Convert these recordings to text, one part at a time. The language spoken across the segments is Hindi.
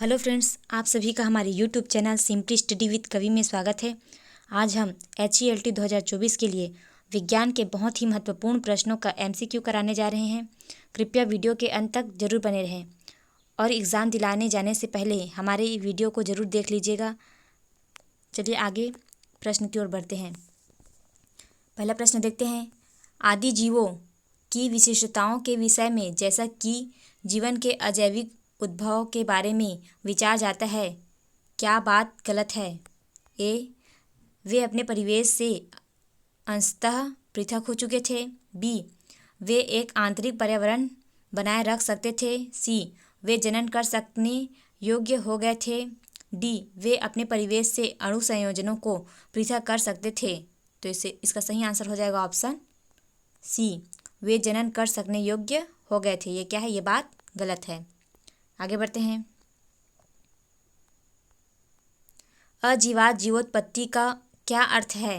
हेलो फ्रेंड्स, आप सभी का हमारे YouTube channel simply study with कवि में स्वागत है। आज हम HELT 2024 के लिए विज्ञान के बहुत ही महत्वपूर्ण प्रश्नों का MCQ कराने जा रहे हैं। कृपया वीडियो के अंत तक जरूर बने रहें और एग्ज़ाम दिलाने जाने से पहले हमारे वीडियो को ज़रूर देख लीजिएगा। चलिए आगे प्रश्न की ओर बढ़ते हैं। पहला प्रश्न देखते हैं। आदि जीवों की विशेषताओं के विषय में जैसा कि जीवन के अजैविक उद्भव के बारे में विचार जाता है, क्या बात गलत है? ए, वे अपने परिवेश से अंशतः पृथक हो चुके थे। बी, वे एक आंतरिक पर्यावरण बनाए रख सकते थे। सी, वे जनन कर सकने योग्य हो गए थे। डी, वे अपने परिवेश से अणु संयोजनों को पृथक कर सकते थे। तो इसका सही आंसर हो जाएगा ऑप्शन सी, वे जनन कर सकने योग्य हो गए थे। ये क्या है? ये बात गलत है। आगे बढ़ते हैं। अजीवात जीवोत्पत्ति का क्या अर्थ है?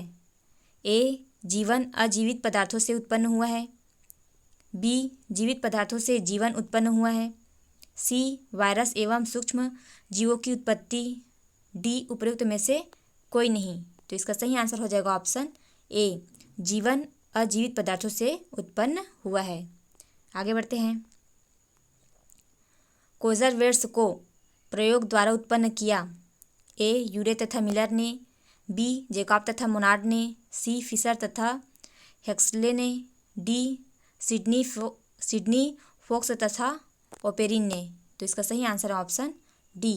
ए, जीवन अजीवित पदार्थों से उत्पन्न हुआ है। बी, जीवित पदार्थों से जीवन उत्पन्न हुआ है। सी, वायरस एवं सूक्ष्म जीवों की उत्पत्ति। डी, उपर्युक्त में से कोई नहीं। तो इसका सही आंसर हो जाएगा ऑप्शन ए, जीवन अजीवित पदार्थों से उत्पन्न हुआ है। आगे बढ़ते हैं। कोज़रवेट्स को प्रयोग द्वारा उत्पन्न किया। ए, यूरे तथा मिलर ने। बी, जैकब तथा मोनार्ड ने। सी, फिशर तथा हेक्सले ने। डी, सिडनी फोक्स तथा ओपेरिन ने। तो इसका सही आंसर है ऑप्शन डी,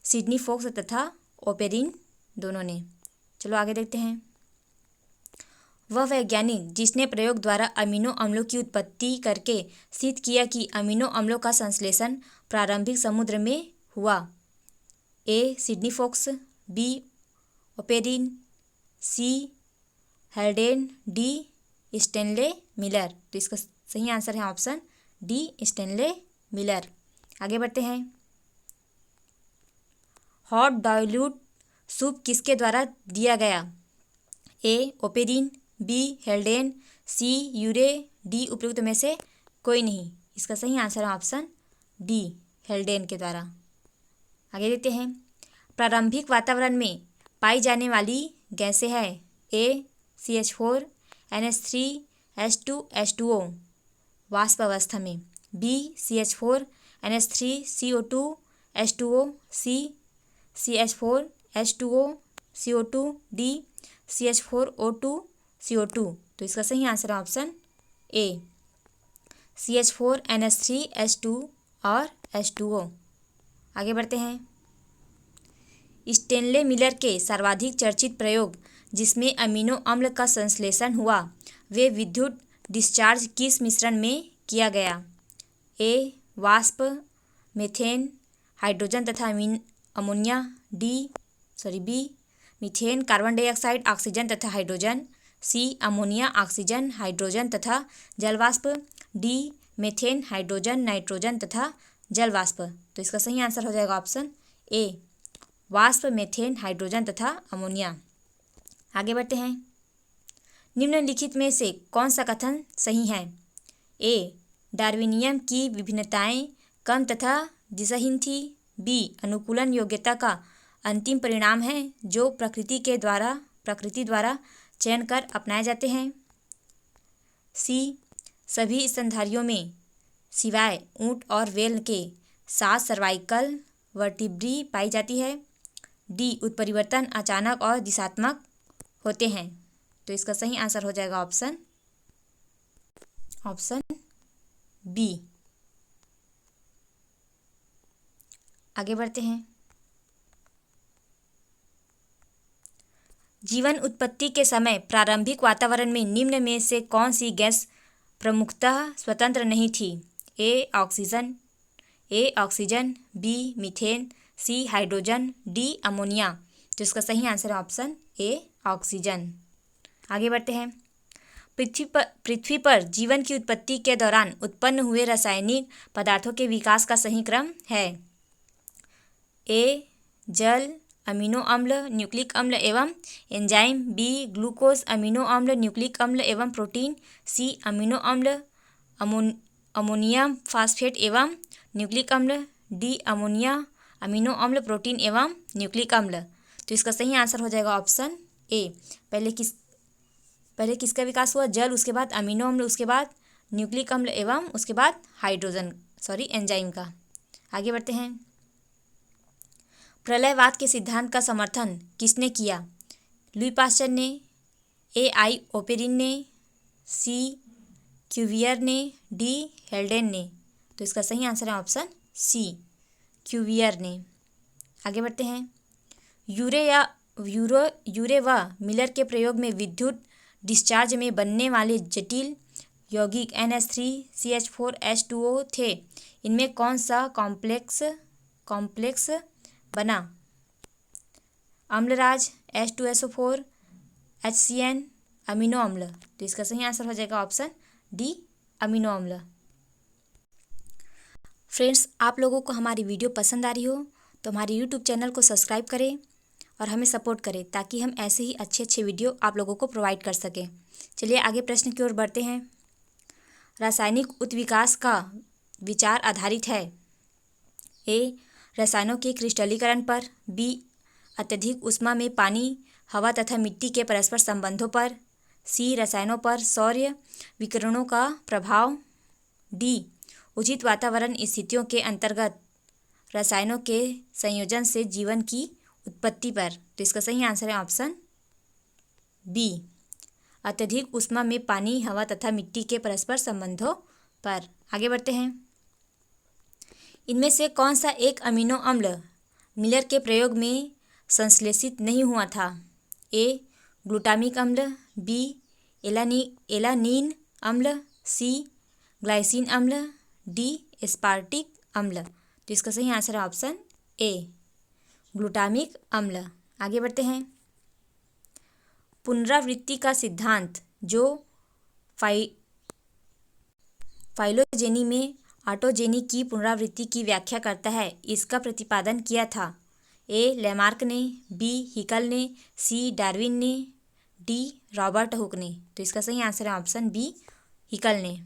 सिडनी फोक्स तथा ओपेरिन दोनों ने। चलो आगे देखते हैं। वह वैज्ञानिक जिसने प्रयोग द्वारा अमीनो अम्लों की उत्पत्ति करके सिद्ध किया कि अमीनो अम्लों का संश्लेषण प्रारंभिक समुद्र में हुआ। A, Sidney Fox. B, Oparin. C, Haldane. D, Stanley Miller. तो इसका सही आंसर है ऑप्शन डी, स्टेनले मिलर। आगे बढ़ते हैं। हॉट डाइल्यूट सूप किसके द्वारा दिया गया? A, Oparin. B, Haldane. C, Urey. D, उपयुक्त में से कोई नहीं। इसका सही आंसर है ऑप्शन डी, हेल्डेन के द्वारा। आगे देखते हैं। प्रारंभिक वातावरण में पाई जाने वाली गैसें हैं। ए, CH4, NH3, H2, H2O वाष्प अवस्था में। B, CH4, NH3, CO2, H2O। C, CH4, H2O, CO2। D, CH4O2, CO2। तो इसका सही आंसर है option A, CH4, NH3, H2 और H2O। आगे बढ़ते हैं। स्टेनले मिलर के सर्वाधिक चर्चित प्रयोग जिसमें अमीनो अम्ल का संश्लेषण हुआ, वे विद्युत डिस्चार्ज किस मिश्रण में किया गया? ए, वाष्प, मीथेन, हाइड्रोजन तथा ammonia. B, methane, carbon dioxide, oxygen तथा hydrogen. C, ammonia, oxygen, hydrogen तथा जलवाष्प। डी, मीथेन, हाइड्रोजन, नाइट्रोजन तथा जलवाष्प। तो इसका सही आंसर हो जाएगा ऑप्शन ए, वाष्प, मीथेन, हाइड्रोजन तथा अमोनिया। आगे बढ़ते हैं। निम्नलिखित में से कौन सा कथन सही है? ए, डार्विनियम की विभिन्नताएं कम तथा दिशाहीन थी। बी, अनुकूलन योग्यता का अंतिम परिणाम है जो प्रकृति द्वारा चयन कर अपनाए जाते हैं। सी, सभी स्तनधारियों में सिवाय ऊंट और व्हेल के 7 सर्वाइकल वर्टिब्री पाई जाती है। डी, उत्परिवर्तन अचानक और दिशात्मक होते हैं। तो इसका सही आंसर हो जाएगा ऑप्शन बी। आगे बढ़ते हैं। जीवन उत्पत्ति के समय प्रारंभिक वातावरण में निम्न में से कौन सी गैस प्रमुखतः स्वतंत्र नहीं थी? A, oxygen. B, methane. C, hydrogen. D, ammonia. तो इसका सही आंसर है ऑप्शन ए, ऑक्सीजन। आगे बढ़ते हैं। पृथ्वी पर जीवन की उत्पत्ति के दौरान उत्पन्न हुए रासायनिक पदार्थों के विकास का सही क्रम है। ए, जल, अमीनो अम्ल, न्यूक्लिक अम्ल एवं एंजाइम। बी, ग्लूकोज, अमीनो अम्ल, न्यूक्लिक अम्ल एवं प्रोटीन। सी, अमीनो अम्ल, अमोनियम फॉस्फेट एवं न्यूक्लिक अम्ल। डी, अमोनिया, अमीनो अम्ल, प्रोटीन एवं न्यूक्लिक अम्ल। तो इसका सही आंसर हो जाएगा ऑप्शन ए। पहले किसका विकास हुआ? जल, उसके बाद अमीनो अम्ल, उसके बाद न्यूक्लिक अम्ल एवं उसके बाद एंजाइम का। आगे बढ़ते हैं। प्रलयवाद के सिद्धांत का समर्थन किसने किया? लुई पास्चर ने, ए आई ओपेरिन ने, सी क्यूवियर ने, डी हेल्डेन ने। तो इसका सही आंसर है ऑप्शन सी, क्यूवियर ने। आगे बढ़ते हैं। यूरे व मिलर के प्रयोग में विद्युत डिस्चार्ज में बनने वाले जटिल यौगिक NH3CH4H2O थे। इनमें कौन सा कॉम्प्लेक्स बना? अम्लराज, H2SO4, HCN, अमीनो अम्ल। तो इसका सही आंसर हो जाएगा ऑप्शन डी, अमीनो अम्ल। फ्रेंड्स, आप लोगों को हमारी वीडियो पसंद आ रही हो तो हमारे यूट्यूब चैनल को सब्सक्राइब करें और हमें सपोर्ट करें ताकि हम ऐसे ही अच्छे वीडियो आप लोगों को प्रोवाइड कर सकें। चलिए आगे प्रश्न की ओर बढ़ते हैं। रासायनिक उत्विकास का विचार आधारित है? ए, रसायनों के क्रिस्टलीकरण पर, बी, अत्यधिक ऊष्मा में पानी, हवा तथा मिट्टी के परस्पर संबंधों पर, सी, रसायनों पर सौर विकिरणों का प्रभाव, डी, उचित वातावरण स्थितियों के अंतर्गत रसायनों के संयोजन से जीवन की उत्पत्ति पर। तो इसका सही आंसर है ऑप्शन बी, अत्यधिक ऊष्मा में पानी, हवा तथा मिट्टी के परस्पर संबंधों पर। आगे बढ़ते हैं। इनमें से कौन सा एक अमीनो अम्ल मिलर के प्रयोग में संश्लेषित नहीं हुआ था? ए, ग्लूटामिक अम्ल, बी, एलानीन अम्ल, सी, ग्लाइसिन अम्ल, डी, एस्पार्टिक अम्ल। तो इसका सही आंसर है ऑप्शन ए, ग्लूटामिक अम्ल। आगे बढ़ते हैं। पुनरावृत्ति का सिद्धांत जो फाइलोजेनी में ऑटोजेनी की पुनरावृत्ति की व्याख्या करता है, इसका प्रतिपादन किया था? ए, लैमार्क ने, बी, हिकल ने, सी, डार्विन ने, डी, रॉबर्ट हुक ने। तो इसका सही आंसर है ऑप्शन बी, हिकल ने।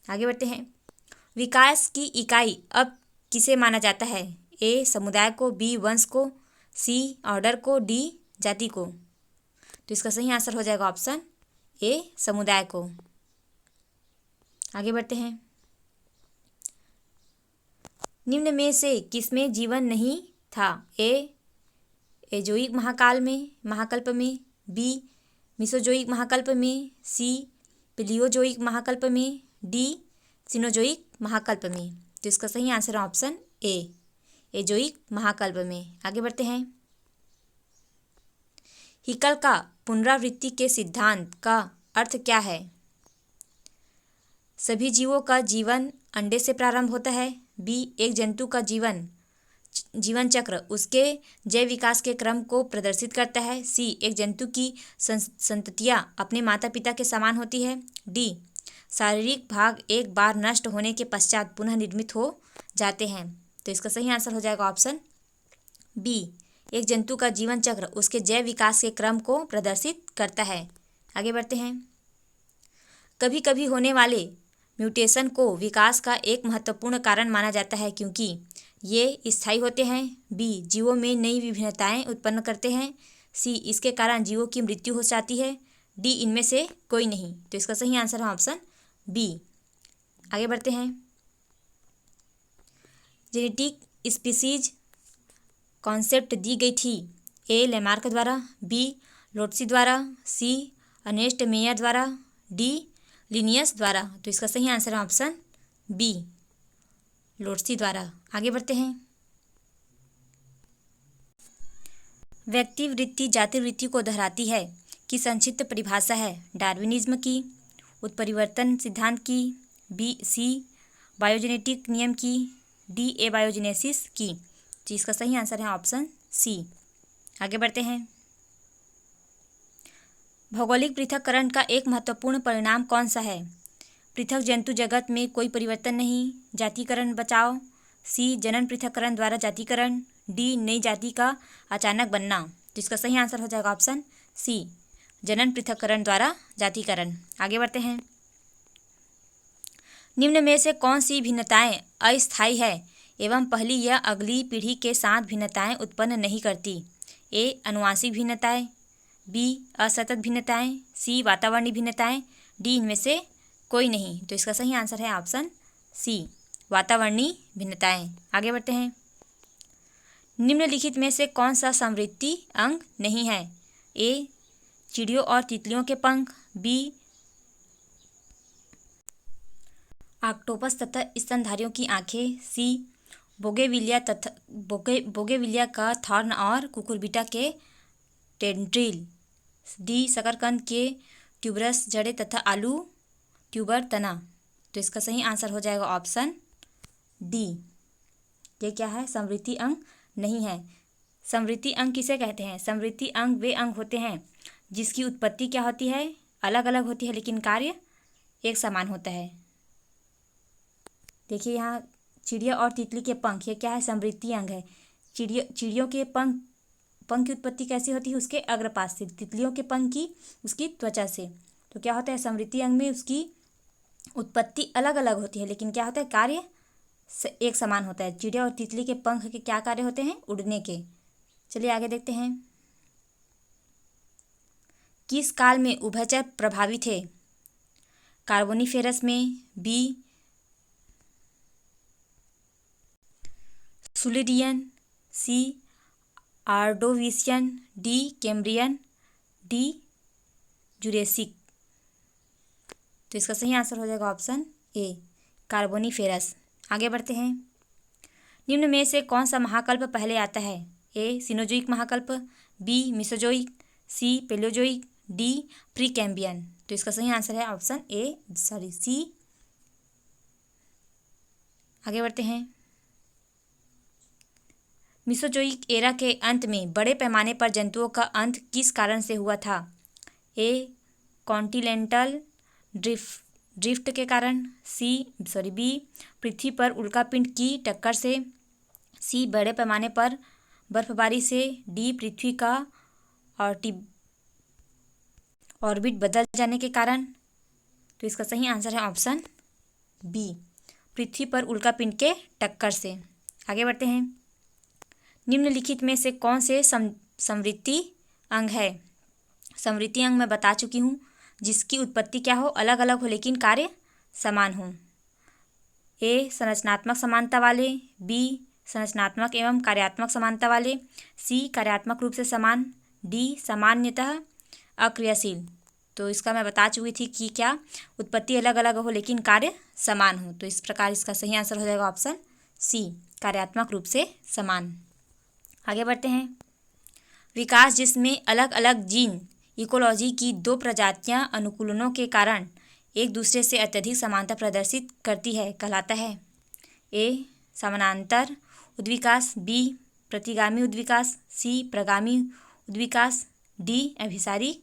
आगे बढ़ते हैं। विकास की इकाई अब किसे माना जाता है? ए, समुदाय को, बी, वंश को, सी, ऑर्डर को, डी, जाति को। तो इसका सही आंसर हो जाएगा ऑप्शन ए, समुदाय को। आगे बढ़ते हैं। निम्न में से किसमें जीवन नहीं था? ए, एजोइक महाकल्प में, बी, मिसोजोइक महाकल्प में, सी, प्लियोजोइक महाकल्प में, डी, सिनोजोइक महाकल्प में। तो इसका सही आंसर है ऑप्शन ए, एजोइक महाकल्प में। आगे बढ़ते हैं। हिकल का पुनरावृत्ति के सिद्धांत का अर्थ क्या है? सभी जीवों का जीवन अंडे से प्रारंभ होता है। बी, एक जंतु का जीवन चक्र उसके जैव विकास के क्रम को प्रदर्शित करता है। सी, एक जंतु की संततियाँ अपने माता पिता के समान होती है। डी, शारीरिक भाग एक बार नष्ट होने के पश्चात पुनः निर्मित हो जाते हैं। तो इसका सही आंसर हो जाएगा ऑप्शन बी, एक जंतु का जीवन चक्र उसके जैव विकास के क्रम को प्रदर्शित करता है। आगे बढ़ते हैं। कभी कभी होने वाले म्यूटेशन को विकास का एक महत्वपूर्ण कारण माना जाता है क्योंकि ये स्थायी होते हैं। बी, जीवों में नई विभिन्नताएं उत्पन्न करते हैं। सी, इसके कारण जीवों की मृत्यु हो जाती है। डी, इनमें से कोई नहीं। तो इसका सही आंसर है ऑप्शन बी। आगे बढ़ते हैं। जेनेटिक स्पीसीज कॉन्सेप्ट दी गई थी? ए, लेमार्क द्वारा, बी, लोटसी द्वारा, सी, अर्नेस्ट मेयर द्वारा, डी, लिनियस द्वारा। तो इसका सही आंसर है ऑप्शन बी, लोटसी द्वारा। आगे बढ़ते हैं। व्यक्ति वृत्ति जाति वृत्ति को दोहराती है की संक्षिप्त परिभाषा है? डार्विनिज्म की, उत्परिवर्तन सिद्धांत की, बी, सी, बायोजेनेटिक नियम की, डी, एबायोजेनेसिस की। तो इसका सही आंसर है ऑप्शन सी। आगे बढ़ते हैं। भौगोलिक पृथक्करण का एक महत्वपूर्ण परिणाम कौन सा है? पृथक जंतु जगत में कोई परिवर्तन नहीं, जातिकरण बचाव, सी, जनन पृथक्करण द्वारा जातिकरण, डी, नई जाति का अचानक बनना। तो इसका सही आंसर हो जाएगा ऑप्शन सी, जनन पृथक्करण द्वारा जातिकरण। आगे बढ़ते हैं। निम्न में से कौन सी भिन्नताएं अस्थायी है एवं पहली या अगली पीढ़ी के साथ भिन्नताएं उत्पन्न नहीं करती। ए आनुवंशिक भिन्नताएं, बी असतत भिन्नताएं, सी वातावरणीय भिन्नताएं, डी इनमें से कोई नहीं। तो इसका सही आंसर है ऑप्शन सी, वातावरणीय भिन्नताएं। आगे बढ़ते हैं। निम्नलिखित में से कौन सा समवृत्ति अंग नहीं है? ए चिड़ियों और तितलियों के पंख, बी ऑक्टोपस तथा स्तनधारियों की आंखें, सी बोगेविलिया का थॉर्न और कुकुरबिटा के टेंड्रिल, डी शकरकंद के ट्यूबरस जड़ें तथा आलू ट्यूबर तना। तो इसका सही आंसर हो जाएगा ऑप्शन डी। ये क्या है? समवृत्ति अंग नहीं है। समवृत्ति अंग किसे कहते हैं? समवृत्ति अंग वे अंग होते हैं जिसकी उत्पत्ति क्या होती है? अलग अलग होती है लेकिन कार्य एक समान होता है। देखिए यहाँ चिड़िया और तितली के पंख, ये क्या है? समवृत्ति अंग है। चिड़ियों के पंख की उत्पत्ति कैसी होती है? उसके अग्रपाश से। तितलियों के पंख की उसकी त्वचा से। तो क्या होता है? समवृत्ति अंग में उसकी उत्पत्ति अलग अलग होती है लेकिन क्या होता है? कार्य एक समान होता है। चिड़िया और तितली के पंख के क्या कार्य होते हैं? उड़ने के। चलिए आगे देखते हैं। किस काल में उभयचर प्रभावी थे? कार्बोनिफेरस में, बी सिल्यूरियन, सी आर्डोविशियन, डी कैम्ब्रियन, डी जुरेसिक। तो इसका सही आंसर हो जाएगा ऑप्शन ए, कार्बोनिफेरस। आगे बढ़ते हैं। निम्न में से कौन सा महाकल्प पहले आता है? ए सिनोजोइक महाकल्प, बी मिसोजोइक, सी पेलोजोइक, डी प्रीकैम्बियन। तो इसका सही आंसर है ऑप्शन सी। आगे बढ़ते हैं। मिसोजोइक एरा के अंत में बड़े पैमाने पर जंतुओं का अंत किस कारण से हुआ था? ए कॉन्टिनेंटल ड्रिफ्ट के कारण, बी पृथ्वी पर उल्कापिंड की टक्कर से, सी बड़े पैमाने पर बर्फबारी से, डी पृथ्वी का ऑर्बिट बदल जाने के कारण। तो इसका सही आंसर है ऑप्शन बी, पृथ्वी पर उल्कापिंड के टक्कर से। आगे बढ़ते हैं। निम्नलिखित में से कौन से समवृत्ति अंग है? समवृत्ति अंग मैं बता चुकी हूँ, जिसकी उत्पत्ति क्या हो? अलग अलग हो लेकिन कार्य समान हो। ए संरचनात्मक समानता वाले, बी संरचनात्मक एवं कार्यात्मक समानता वाले, सी कार्यात्मक रूप से समान, डी सामान्यतः अक्रियाशील। तो इसका मैं बता चुकी थी कि क्या उत्पत्ति अलग अलग हो लेकिन कार्य समान हो। तो इस प्रकार इसका सही आंसर हो जाएगा ऑप्शन सी, कार्यात्मक रूप से समान। आगे बढ़ते हैं। विकास जिसमें अलग अलग जीन इकोलॉजी की दो प्रजातियां अनुकूलनों के कारण एक दूसरे से अत्यधिक समानता प्रदर्शित करती है कहलाता है? ए समानांतर उद्विकास, बी प्रतिगामी उद्विकास, सी प्रगामी उद्विकास, डी अभिसारी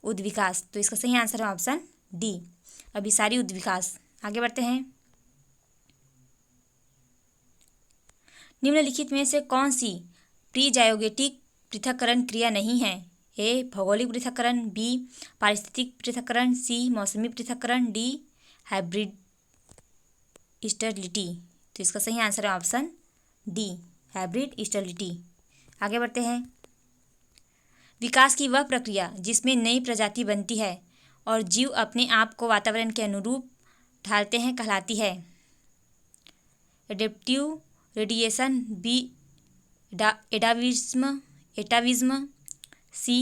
उद्विकास। तो इसका सही आंसर है ऑप्शन डी, अभिसारी उद्विकास। आगे बढ़ते हैं। निम्नलिखित में से कौन सी प्रीजायोगेटिक पृथक्करण क्रिया नहीं है? ए भौगोलिक पृथक्करण, बी पारिस्थितिक पृथक्करण, सी मौसमी पृथक्करण, डी हाइब्रिड स्टेरिलिटी। तो इसका सही आंसर है ऑप्शन डी, हाइब्रिड स्टेरिलिटी। आगे बढ़ते हैं। विकास की वह प्रक्रिया जिसमें नई प्रजाति बनती है और जीव अपने आप को वातावरण के अनुरूप ढालते हैं कहलाती है? एडेप्टिव रेडिएशन, बी एटाविज्म, सी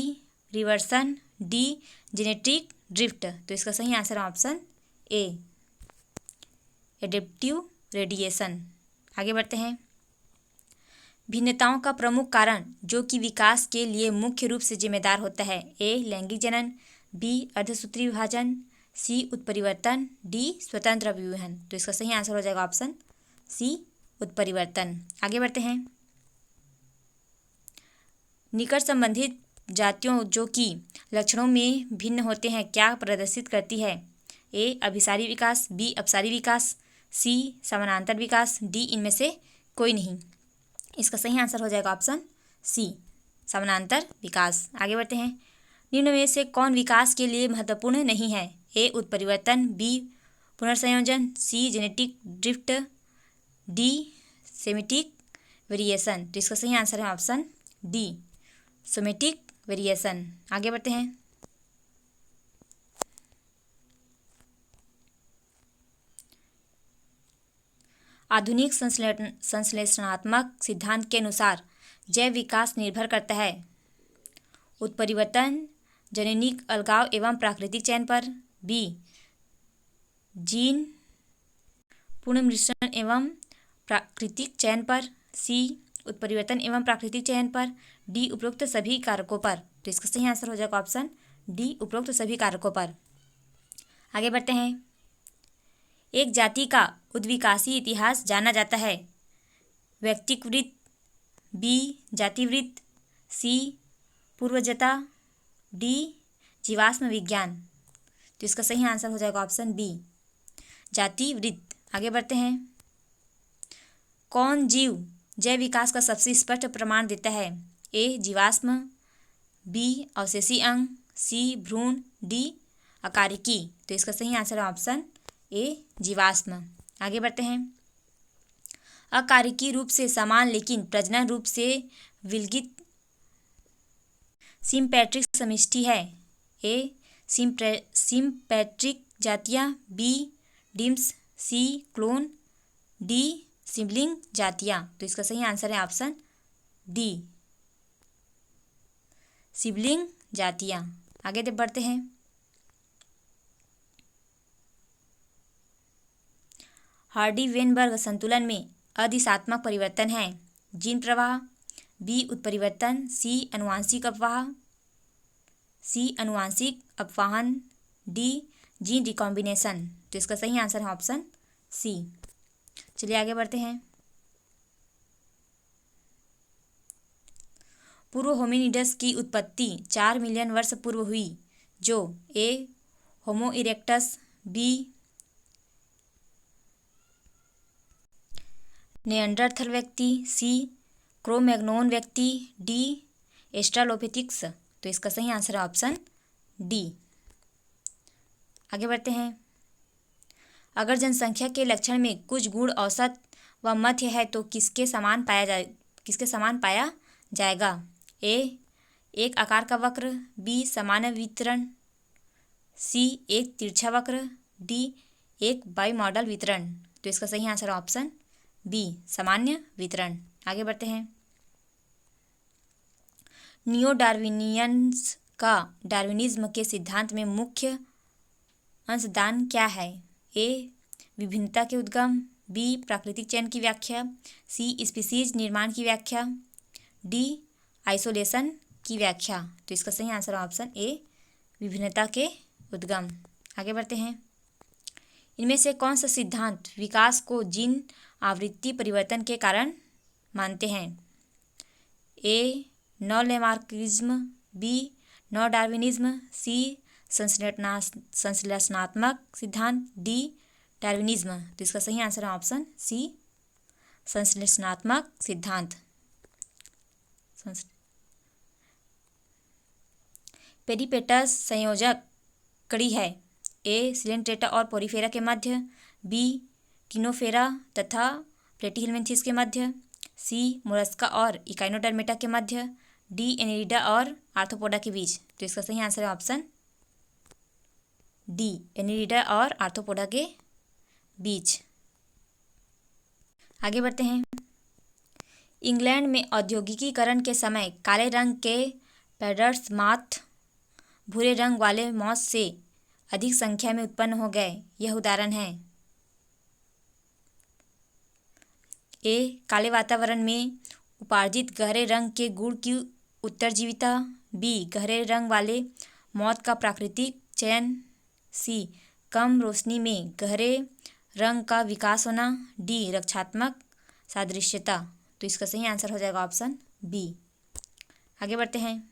रिवर्सन, डी जेनेटिक ड्रिफ्ट। तो इसका सही आंसर है ऑप्शन ए, एडेप्टिव रेडिएशन। आगे बढ़ते हैं। भिन्नताओं का प्रमुख कारण जो कि विकास के लिए मुख्य रूप से जिम्मेदार होता है? ए लैंगिक जनन, बी अर्धसूत्री विभाजन, सी उत्परिवर्तन, डी स्वतंत्र अभिवहन। तो इसका सही आंसर हो जाएगा ऑप्शन सी, उत्परिवर्तन। आगे बढ़ते हैं। निकट संबंधित जातियों जो कि लक्षणों में भिन्न होते हैं क्या प्रदर्शित करती है? ए अभिसारी विकास, बी अपसारी विकास, सी समानांतर विकास, डी इनमें से कोई नहीं। इसका सही आंसर हो जाएगा ऑप्शन सी, समानांतर विकास। आगे बढ़ते हैं। निम्न में से कौन विकास के लिए महत्वपूर्ण नहीं है? ए उत्परिवर्तन, बी पुनर्संयोजन, C genetic drift, D somatic variation. तो इसका सही आंसर है ऑप्शन डी, सोमेटिक वेरिएशन। आगे बढ़ते हैं। आधुनिक संश्लेषणात्मक सिद्धांत के अनुसार जैव विकास निर्भर करता है उत्परिवर्तन, जननिक अलगाव एवं प्राकृतिक चयन पर, बी जीन पुनर्मिश्रण एवं प्राकृतिक चयन पर, सी उत्परिवर्तन एवं प्राकृतिक चयन पर, डी उपरोक्त सभी कारकों पर। तो इसका सही आंसर हो जाएगा ऑप्शन डी, उपरोक्त सभी कारकों पर। आगे बढ़ते हैं। एक जाति का उद्विकासी इतिहास जाना जाता है व्यक्तिवृत्त, बी जातिवृत्त, सी पूर्वजता, डी जीवाश्म विज्ञान। तो इसका सही आंसर हो जाएगा ऑप्शन बी, जातिवृत्त। आगे बढ़ते हैं। कौन जीव जैव विकास का सबसे स्पष्ट प्रमाण देता है? ए जीवाश्म, बी अवशेषी अंग, सी भ्रूण, डी अकारिकी। तो इसका सही आंसर है ऑप्शन ए जीवाश्म। आगे बढ़ते हैं। अकारिकी रूप से समान लेकिन प्रजनन रूप से विलगित सिम्पैट्रिक समष्टि है। ए सिम्पैट्रिक जातियाँ, बी डिम्स, सी क्लोन, डी सिबलिंग जातियाँ। तो इसका सही आंसर है ऑप्शन डी, सिबलिंग जातियाँ। आगे बढ़ते हैं। हार्डी-वेनबर्ग संतुलन में अदिशात्मक परिवर्तन है जीन प्रवाह, बी उत्परिवर्तन, सी अनुवांशिक अपवाहन, डी जीन रिकॉम्बिनेशन। तो इसका सही आंसर है ऑप्शन सी। चलिए आगे बढ़ते हैं। पूर्व होमिनिडस की उत्पत्ति 4 मिलियन वर्ष पूर्व हुई, जो ए होमो इरेक्टस, बी नेअंडरथल व्यक्ति, सी क्रो-मैग्नोन व्यक्ति, डी एस्ट्रालोपिथेक्स। तो इसका सही आंसर है ऑप्शन डी। आगे बढ़ते हैं। अगर जनसंख्या के लक्षण में कुछ गुण औसत व मध्य है तो किसके समान पाया जाएगा? ए एक आकार का वक्र, बी सामान्य वितरण, सी एक तिरछा वक्र, डी एक बाइमॉडल वितरण। तो इसका सही आंसर है ऑप्शन बी सामान्य वितरण। आगे बढ़ते हैं। नियो डार्विनियंस का डार्विनिज्म के सिद्धांत में मुख्य अंशदान क्या है? ए विभिन्नता के उद्गम, बी प्राकृतिक चयन की व्याख्या, सी स्पीसीज निर्माण की व्याख्या, डी आइसोलेशन की व्याख्या। तो इसका सही आंसर है ऑप्शन ए विभिन्नता के उद्गम। आगे बढ़ते हैं। इनमें से कौन सा सिद्धांत विकास को जीन आवृत्ति परिवर्तन के कारण मानते हैं? A non Lamarckism, B non Darwinism, C संश्लेषणात्मक सिद्धांत, डी डार्विनिज्म। तो इसका सही आंसर है ऑप्शन सी संश्लेषणात्मक सिद्धांत। पेरिपेटस संयोजक कड़ी है। ए सिलेंट्रेटा और पोरीफेरा के मध्य, बी टिनोफेरा तथा प्लेटीहेल्मिन्थेस के मध्य, सी मोलस्का और इकाइनोडर्मेटा के मध्य, डी एनेलिडा और आर्थ्रोपोडा के बीच। तो इसका सही आंसर है ऑप्शन डी एनेलिडा और आर्थ्रोपोडा के बीच। आगे बढ़ते हैं। इंग्लैंड में औद्योगिकीकरण के समय काले रंग के पैडर्स माथ भूरे रंग वाले मॉस से अधिक संख्या में उत्पन्न हो गए। यह उदाहरण है? ए काले वातावरण में उपार्जित गहरे रंग के गुण की उत्तरजीविता, बी गहरे रंग वाले मौत का प्राकृतिक चयन, सी कम रोशनी में गहरे रंग का विकास होना, डी रक्षात्मक सादृश्यता। तो इसका सही आंसर हो जाएगा ऑप्शन बी। आगे बढ़ते हैं।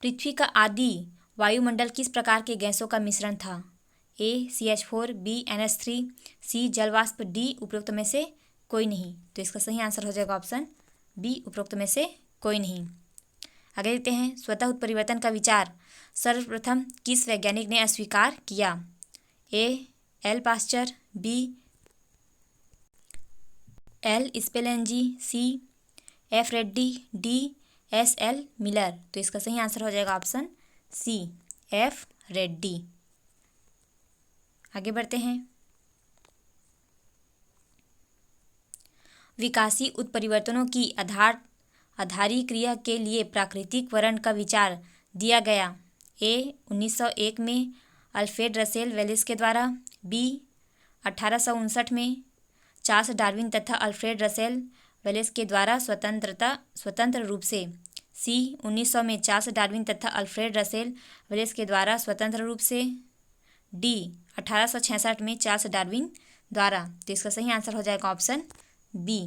पृथ्वी का आदि वायुमंडल किस प्रकार के गैसों का मिश्रण था? ए CH4, बी NH3, सी जलवाष्प, डी उपरोक्त में से कोई नहीं। तो इसका सही आंसर हो जाएगा ऑप्शन बी उपरोक्त में से कोई नहीं। आगे देखते हैं। स्वतः उत्परिवर्तन का विचार सर्वप्रथम किस वैज्ञानिक ने अस्वीकार किया? A L Pasteur, B L Spallanzani, C F Redi, D S L Miller. तो इसका सही आंसर हो जाएगा ऑप्शन सी, एफ रेड्डी। आगे बढ़ते हैं। विकासी उत्परिवर्तनों की आधारी क्रिया के लिए प्राकृतिक वर्ण का विचार दिया गया। ए 1901 में अल्फ्रेड रसेल वेलेस के द्वारा, बी 1859 में चार्ल्स डार्विन तथा अल्फ्रेड रसेल वेलेस के द्वारा स्वतंत्र रूप से, सी 1900 में चार्ल्स डार्विन तथा अल्फ्रेड रसेल वेलेस के द्वारा स्वतंत्र रूप से, डी 1866 में चार्ल्स डार्विन द्वारा। तो इसका सही आंसर हो जाएगा ऑप्शन बी,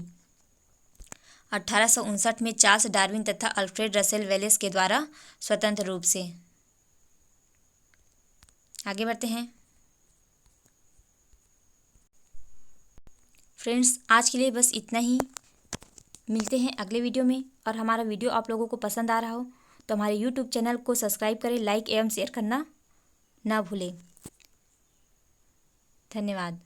1859 में चार्ल्स डार्विन तथा अल्फ्रेड रसेल वेलेस के द्वारा स्वतंत्र रूप से। आगे बढ़ते हैं। फ्रेंड्स, आज के लिए बस इतना ही। मिलते हैं अगले वीडियो में। और हमारा वीडियो आप लोगों को पसंद आ रहा हो तो हमारे यूट्यूब चैनल को सब्सक्राइब करें, लाइक एवं शेयर करना ना भूलें। धन्यवाद।